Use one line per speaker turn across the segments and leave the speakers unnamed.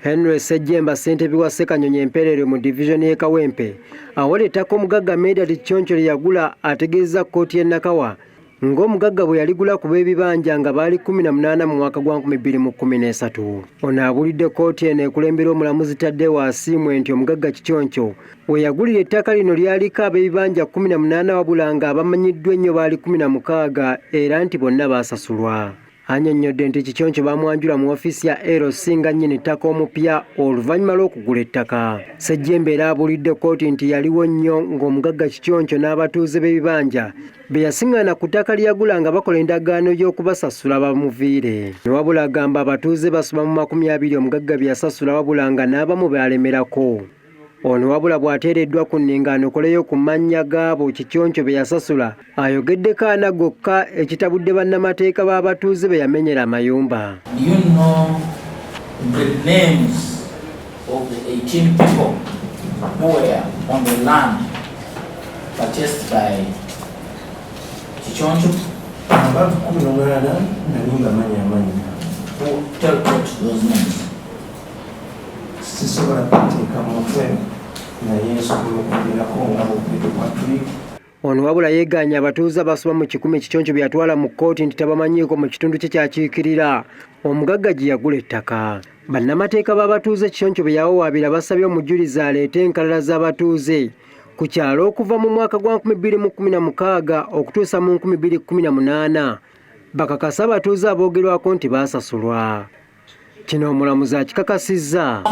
Henry Sejjemba ssentebe wa Ssekanyonyi Emperere mu division y'e Kawempe awali ettaka omugagga Medard Choncho lye yagula ategeeza kkooti y'e Nakawa ng'omugagga bwe yaligula ku b'ebibanja nga baali 18 mu mwaka gwa 2013. Ono abulidde kkooti eno ekulembera omulamuzi Taddewa Asiimwe nti omugagga Kichoncho we yagulira ettaka lino lyaliko ab'ebibanja 18 wabula nga abamanyiddwa ennyo baali 16 era nti bonna baasasulwa. Annyonnyodde nti Kichoncho bamwanjula mu ofiisi ya LC nga nnyini ttaka omupya oluvannyuma lw'okugula ettaka. Sejjemba era abulidde kkooti nti yaliwo nnyo ng'omugagga Kichoncho n'abatuuze b'ebibanja be yasiŋŋaana ku ttaka lyagula nga bakola endagaano y'okubasasula bamuviire. Wabula agamba abatuuze basoba mu 20 omugagga bye yasasula wabula nga n'abamu balemerako. Ono wabula bw'ateereddwa ku nningaano koleyo ku mannya gaabo Kichoncho be yasasula ayogeddeko ana gokka ekitabudde bannamateeka b'abatuuze be yamenyera amayumba.
You know the names of the 18 people who were on the land purchased by Kichoncho? Who tell court those names?
Ono wabula yeeganya abatuuze abasoba mu 10 Kichoncho bye yatwala mu kkooti nti tabamanyiiko mu kitundu kye kyakiikirira omugagga gye yagula ettaka. Bannamateeka b'abatuuze Kichoncho bye yawawaabira basabye omujulizi aleete enkalala z'abatuuze ku kyalo okuva mu mwaka gwa 2016 okutuusa mu 2018 bakakasa abatuuze aboogerwako nti baasasulwa. Kino omulamuzi akikakasizza.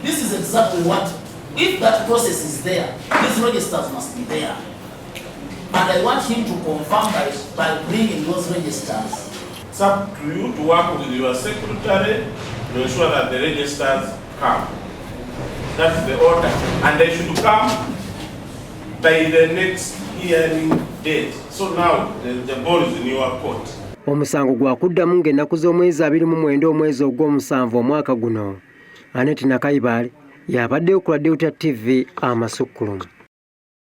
This is exactly what, if that process is there, these registers must be there. And I want him to confirm by bringing those registers.
It's up to you to work with your secretary to ensure that the registers come. That's the order. And they should come by the next hearing date. So now the ball is in your court.
Omusango gwakuddamu ng'ennaku z'omwezi 29 omwezi ogw'omusanvu omwaka guno. Annette Nakaibale yabaddeyo ku Radio TV Amasukkulumu.